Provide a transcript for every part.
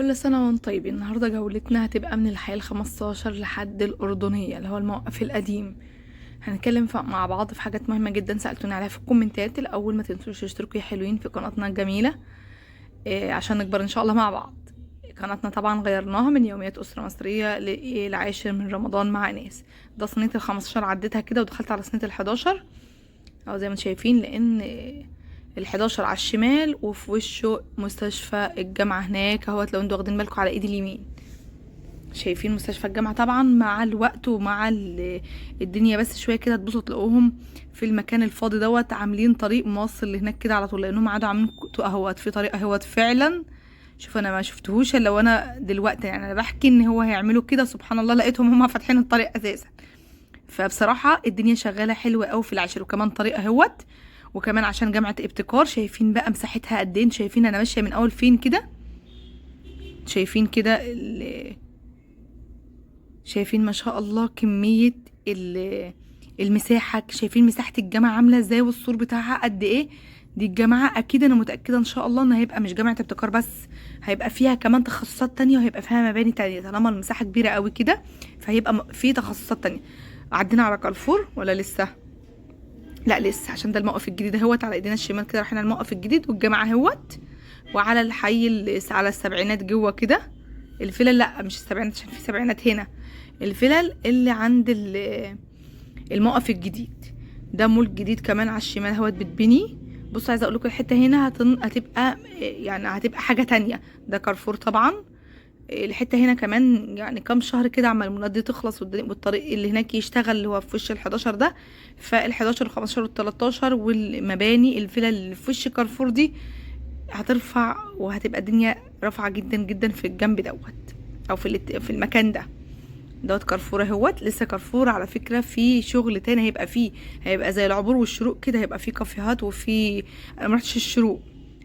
كل سنة وانتم طيبين. النهاردة جولتنا هتبقى من الحي ال15 لحد الأردنية اللي هو الموقف القديم. هنتكلم مع بعض في حاجات مهمة جدا سألتوني عليها في الكومنتات. الأول ما تنسوش تشتركوا يا حلوين في قناتنا الجميلة عشان نكبر إن شاء الله مع بعض. قناتنا طبعا غيرناها من يوميات أسرة مصرية لعاشر من رمضان مع ناس. ده صينية ال15 عديتها كده ودخلت على صينية ال11 أو زي ما انتم شايفين، لأن ال11 على الشمال وفي وشه مستشفى الجامعة هناك اهوت. لو انتوا واخدين بالكم على ايدي اليمين شايفين مستشفى الجامعة. طبعا مع الوقت ومع الدنيا بس شوية كده تبصوا تلاقوهم في المكان الفاضي دوت عاملين طريق موصل لهناك كده على طول، لانهم قعدوا عاملين اهوت في طريق اهوت فعلا. شوف انا ما شفتهوش الا وانا دلوقتي، يعني انا بحكي ان هو هيعملوا كده سبحان الله لقيتهم هما فاتحين الطريق اساسا. فبصراحة الدنيا شغالة حلوة قوي في العاشر. وكمان طريق اهوت، وكمان عشان جامعة ابتكار شايفين بقى مساحتها قد ايه. شايفين انا ماشية من اول فين كده، شايفين كده شايفين ما شاء الله كمية المساحة. شايفين مساحة الجامعة عاملة ازاي والسور بتاعها قد ايه. دي الجامعة اكيد انا متأكدة ان شاء الله ان هيبقى مش جامعة ابتكار بس، هيبقى فيها كمان تخصصات تانية وهيبقى فيها مباني تانية. طالما المساحة كبيرة قوي كده فهيبقى في تخصصات تانية. عدينا على كارفور ولا لسه؟ لا لسه، عشان ده الموقف الجديد اهوت على ايدينا الشمال كده. رايحين الموقف الجديد والجامعة اهوت، وعلى الحي اللي على السبعينات جوه كده. الفلل لا مش السبعينات عشان في سبعينات هنا، الفلل اللي عند الموقف الجديد. ده مول جديد كمان على الشمال اهوت بتبني. بصوا عايزه اقول لكم الحته هنا هتبقى يعني هتبقى حاجه تانية. ده كارفور طبعا. الحته هنا كمان يعني كام شهر كده عما المولات دي تخلص والطريق اللي هناك يشتغل اللي هو في وش ال11 ده. فال11 وال15 وال13 والمباني الفلل اللي في وش كارفور دي هترفع، وهتبقى الدنيا رافعه جدا جدا في الجنب دوت او في المكان ده. دوت كارفور اهوت. لسه كارفور على فكره في شغل تاني هيبقى فيه، هيبقى زي العبور والشروق كده. هيبقى فيه كافيهات وفي، انا ما رحتش الشروق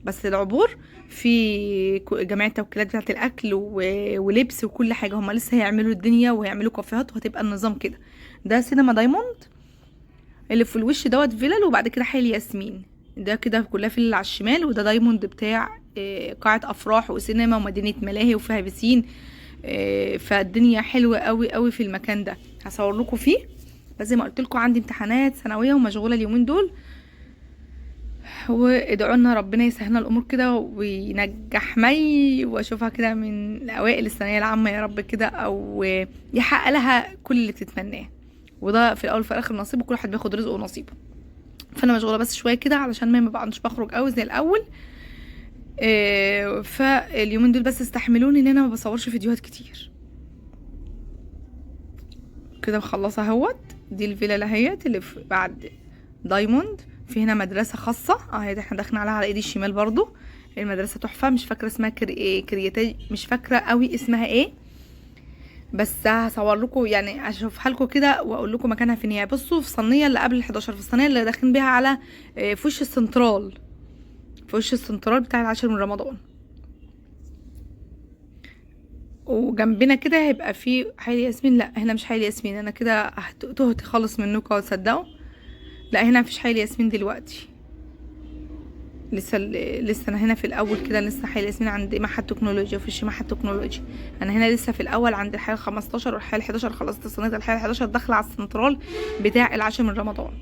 بس العبور في جميع التوكيلات بتاعه الاكل ولبس وكل حاجه. هما لسه هيعملوا الدنيا وهيعملوا كافيهات وهتبقى النظام كده. ده سينما دايموند اللي في الوش دوت فيلل، وبعد كده حي الياسمين ده كده كلها فيلل على الشمال. وده دايموند بتاع قاعه افراح وسينما ومدينه ملاهي وفيها بسين. فالدنيا حلوه قوي قوي في المكان ده. هصور لكم فيه، بس زي ما قلت لكم عندي امتحانات ثانويه ومشغوله اليومين دول، وادعوا لنا ربنا يسهلنا الامور كده وينجح مي واشوفها كده من اوائل الثانويه العامه يا رب كده، او يحقق لها كل اللي بتتمناه. وده في الاول وفي الاخر نصيب، وكل واحد بياخد رزقه ونصيبه. فانا مشغوله بس شويه كده علشان ما بقعدش بخرج قوي زي الاول. فاليومين دول بس استحملوني ان انا ما بصورش فيديوهات كتير. كده مخلصه اهوت. دي الفيلا اهيت اللي بعد دايموند. في هنا مدرسه خاصه اهي احنا داخلين عليها على ايدي الشمال برضو. المدرسه تحفه. مش فاكره اسمها كرياتي، مش فاكره قوي اسمها ايه، بس هصور لكم يعني اشوفها لكم كده واقول لكم مكانها فين. هي بصوا في الصينيه اللي قبل ال11، في الصينيه اللي داخلين بيها على في وش السنترال، في وش السنترال بتاع العاشر من رمضان. وجنبنا كده هيبقى في حي ياسمين. لا هنا مش حي ياسمين، انا كده تهت خالص منكم تصدقوا. لا هنا مفيش حي ياسمين دلوقتي. لسه انا هنا في الاول كده. لسه حي ياسمين عند معهد تكنولوجيا، وفي معهد تكنولوجيا. انا هنا لسه في الاول عند الحي ال15 والحي ال11. خلصت صينيه الحي ال11 داخله على السنترال بتاع العاشر من رمضان.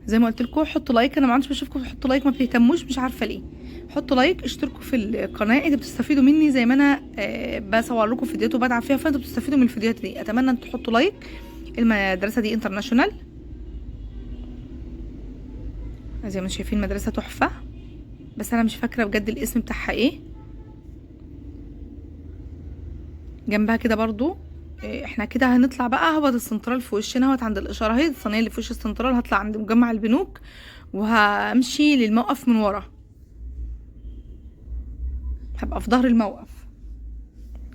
زي ما قلت لكم حطوا لايك. انا ما عنديش بشوفكم حطوا لايك ما بتهتموش، مش عارفه ليه. حطوا لايك، اشتركوا في القناه، انتوا بتستفيدوا مني زي ما انا بصور لكم فيديوهات وبدعم فيها، فانتوا بتستفيدوا من الفيديوهات دي. اتمنى ان تحطوا لايك. المدرسه دي انترناشونال زي ما شايفين، مدرسه تحفه، بس انا مش فاكره بجد الاسم بتاعها ايه. جنبها كده برضو احنا كده هنطلع بقى هبط السنترال في وشنا اهوت عند الاشاره اهي. الصينيه اللي في وش السنترال هطلع عند مجمع البنوك وهمشي للموقف من ورا. هبقى في ظهر الموقف.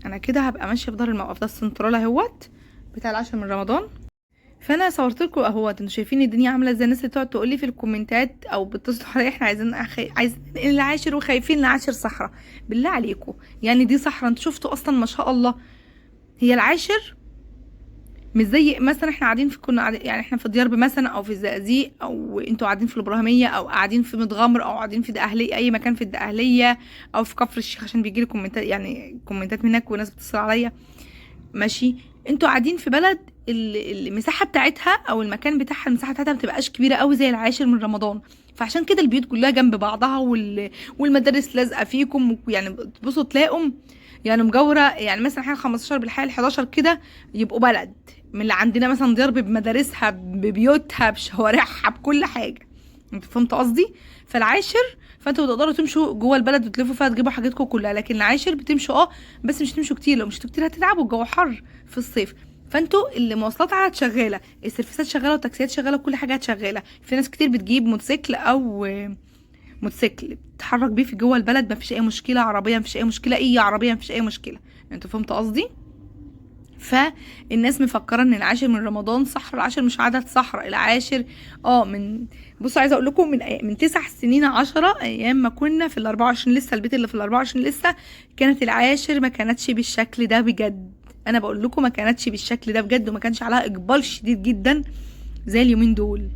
انا كده هبقى ماشيه في ظهر الموقف. ده السنترال اهوت بتاع العاشر من رمضان. فانا صورت لكم اهوت. انتوا شايفين الدنيا عامله ازاي. الناس اللي تقعد تقول لي في الكومنتات او بتصلوا عليا احنا عايزين العاشر وخايفين العاشر صحراء. بالله عليكم يعني دي صحراء؟ انتوا شفتوا اصلا ما شاء الله. هي العاشر مش زي مثلا احنا قاعدين في يعني احنا في ديار مثلا او في الزقازيق، او انتوا قاعدين في الابراهيميه، او قاعدين في متغمر، او قاعدين في الدقهليه، اي مكان في الدقهليه، او في كفر الشيخ، عشان بيجي لي كومنتات، يعني كومنتات منك وناس بتتصل عليا. ماشي، انتوا قاعدين في بلد المساحه بتاعتها او المكان بتاعها المساحه بتاعتها ما بتبقاش كبيره قوي زي العاشر من رمضان، فعشان كده البيوت كلها جنب بعضها والمدارس لازقه فيكم، يعني تبصوا تلاقوا يعني مجاوره، يعني مثلا حاجه 15 بالحال 11 كده يبقوا بلد من اللي عندنا، مثلا ديار بمدارسها ببيوتها بشوارعها بكل حاجه. انت فهمت قصدي؟ فالعاشر فانتوا تقدروا تمشوا جوه البلد وتلفوا فيها تجيبوا حاجاتكم كلها، لكن العاشر بتمشوا بس مش تمشوا كتير، لو مشيتوا كتير هتتعبوا، الجو حر في الصيف. فانتوا المواصلات عاد شغاله، السيرفيسات شغاله والتاكسيات شغاله وكل حاجه شغاله، في ناس كتير بتجيب موتوسيكل او موتوسيكل تتحرك بيه في جوه البلد، مفيش اي مشكله، عربيه مفيش اي مشكله، اي عربيه مفيش اي مشكله. انتوا فهمتوا قصدي؟ فالناس مفكره ان العاشر من رمضان صحراء، العاشر مش عدد صحراء، العاشر من بصوا عايزه اقول لكم من 9 سنين 10 ايام ما كنا في ال24 لسه، البيت اللي في ال24 لسه، كانت العاشر ما كانتش بالشكل ده بجد، انا بقول لكم ما كانتش بالشكل ده بجد، وما كانش عليها اقبال شديد جدا زي اليومين دول.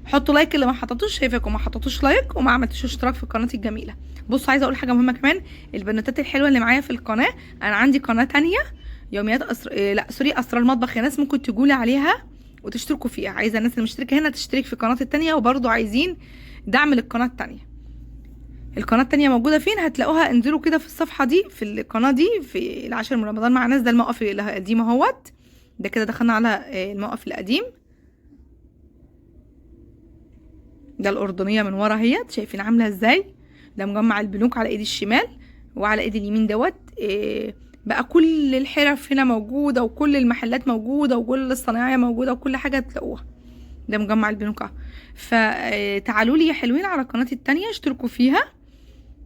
حطوا لايك اللي ما حطتوش، شايفاكم ما حطتوش لايك وما عملتوش اشتراك في قناتي الجميله. بصوا عايزه اقول حاجه مهمه كمان، البنوتات الحلوه اللي معايا في القناه، انا عندي قناه تانية يوميات اسرار المطبخ، يا ناس ممكن تقولي عليها وتشتركوا فيها، عايزه الناس اللي مشتركه هنا تشترك في القناه التانية، وبرضو عايزين دعم للقناه التانية. القناه التانية موجوده فين؟ هتلاقوها، انزلوا كده في الصفحه دي في القناه دي في العاشر من رمضان مع ناس، ده الموقف القديم اهوت، ده كده دخلنا على الموقف القديم، ده الأردنية من ورا اهيت، شايفين عاملة ازاي؟ ده مجمع البنوك على ايد الشمال، وعلى ايد اليمين دوت بقى كل الحرف هنا موجودة، وكل المحلات موجودة، وكل الصناعية موجودة، وكل حاجة تلاقوها، ده مجمع البنوك اهو. فتعالوا لي يا حلوين على قناتي التانية، اشتركوا فيها،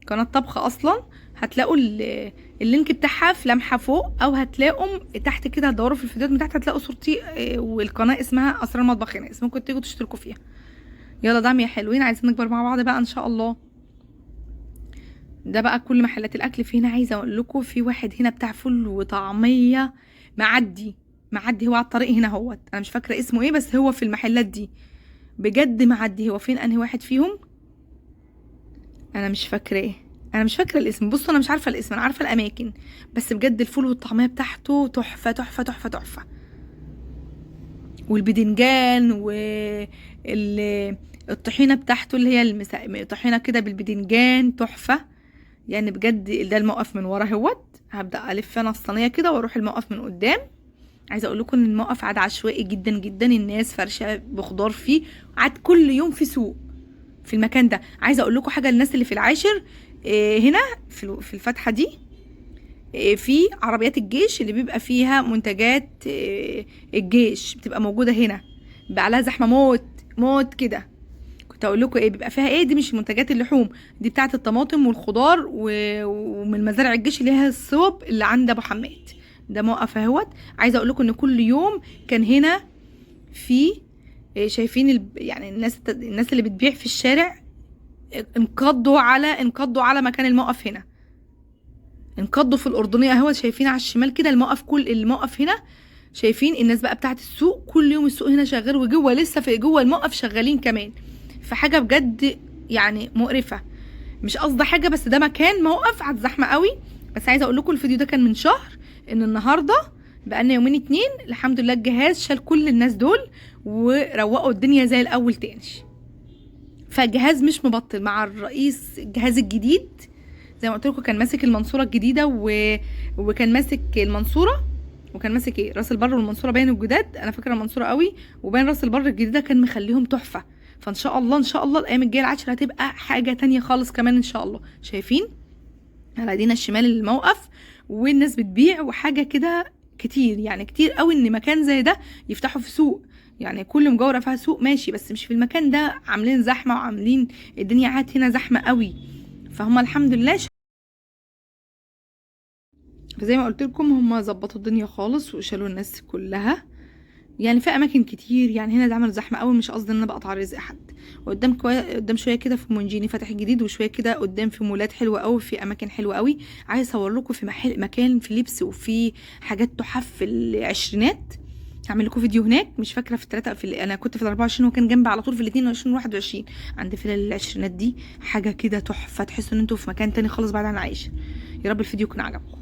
قناة طبخ اصلا، هتلاقوا اللينك بتاعها في لمحة فوق، او هتلاقوا تحت كده، هتدوروا في الفيديوهات من تحت هتلاقوا صورتي، والقناة اسمها اسرار مطبخ ناس، ممكن تيجوا تشتركوا فيها. يلا دعم يا حلوين، عايزين نكبر مع بعض بقى ان شاء الله. ده بقى كل محلات الاكل في هنا، عايزه اقول لكم في واحد هنا بتاع فول وطعميه معدي، هو على الطريق هنا اهوت، انا مش فاكره اسمه ايه، بس هو في المحلات دي بجد معدي، هو فين انهي واحد فيهم؟ انا مش فاكراه، انا مش فاكره الاسم، بصوا انا مش عارفه الاسم، انا عارفه الاماكن، بس بجد الفول والطعميه بتاعته تحفه تحفه تحفه تحفه، والبدنجان الطحينه بتاعته اللي هي طحينه كده بالبدنجان تحفه، يعني بجد. ده الموقف من ورا اهوت، هبدا الف انا الصينيه كده واروح الموقف من قدام. عايزه اقول لكم ان الموقف عاد عشوائي جدا جدا، الناس فرشه بخضار فيه، عاد كل يوم في سوق في المكان ده. عايزه اقول لكم حاجه، الناس اللي في العاشر هنا في الفتحه دي في عربيات الجيش اللي بيبقى فيها منتجات الجيش بتبقى موجوده هنا، بقى عليها زحمه موت موت كده. كنت اقول لكم بيبقى فيها دي مش منتجات اللحوم، دي بتاعه الطماطم والخضار ومن مزارع الجيش اللي هي الصوب اللي عند ابو حماد، ده موقف اهوت. عايزه اقول لكم ان كل يوم كان هنا في شايفين يعني الناس اللي بتبيع في الشارع انقضوا على مكان الموقف هنا، انقضوا في الأردنية اهوت، شايفين على الشمال كده الموقف، كل الموقف هنا شايفين الناس بقى بتاعت السوق، كل يوم السوق هنا شغال، وجوه لسه في جوه الموقف شغالين كمان، فحاجه بجد يعني مقرفه، مش قصدي حاجه، بس ده مكان موقف عاد زحمه قوي. بس عايزه اقول لكم الفيديو ده كان من شهر، ان النهارده بقالنا يومين 2 الحمد لله الجهاز شال كل الناس دول وروقوا الدنيا زي الاول تاني، فالجهاز مش مبطل مع الرئيس، الجهاز الجديد زي ما قلت لكم كان ماسك المنصوره الجديده وكان ماسك المنصوره، وكان ماسك راس البر والمنصوره باين الجداد، انا فاكره المنصوره قوي، وباين راس البر الجديده كان مخليهم تحفه، فان شاء الله ان شاء الله الايام الجايه العشرة هتبقى حاجه تانية خالص كمان ان شاء الله. شايفين على ايدينا الشمال الموقف والناس بتبيع وحاجه كده كتير، يعني كتير قوي ان مكان زي ده يفتحوا في سوق، يعني كل مجاوره فيها سوق ماشي، بس مش في المكان ده، عاملين زحمه وعاملين الدنيا عاد هنا زحمه قوي، فهم الحمد لله فزي ما قلت لكم هم ظبطوا الدنيا خالص وشالوا الناس كلها، يعني في اماكن كتير، يعني هنا اتعمل زحمه قوي، مش قصدي ان انا بقطع رزق حد. قدام شويه كده في مونجيني فاتح جديد، وشويه كده قدام في مولات حلوه قوي، في اماكن حلوه قوي. عايز اصور لكم في مكان في لبس وفي حاجات تحف في العشرينات، هعمل لكم فيديو هناك، مش فاكره في الثلاثه انا كنت في ال 24 وكان جنبي على طول في ال 22 و 21 عند فيلا العشرينات دي، حاجه كده تحفه، تحسوا ان انتوا في مكان تاني خالص بعد عن العيشه. يا رب الفيديو يكون عجبكم.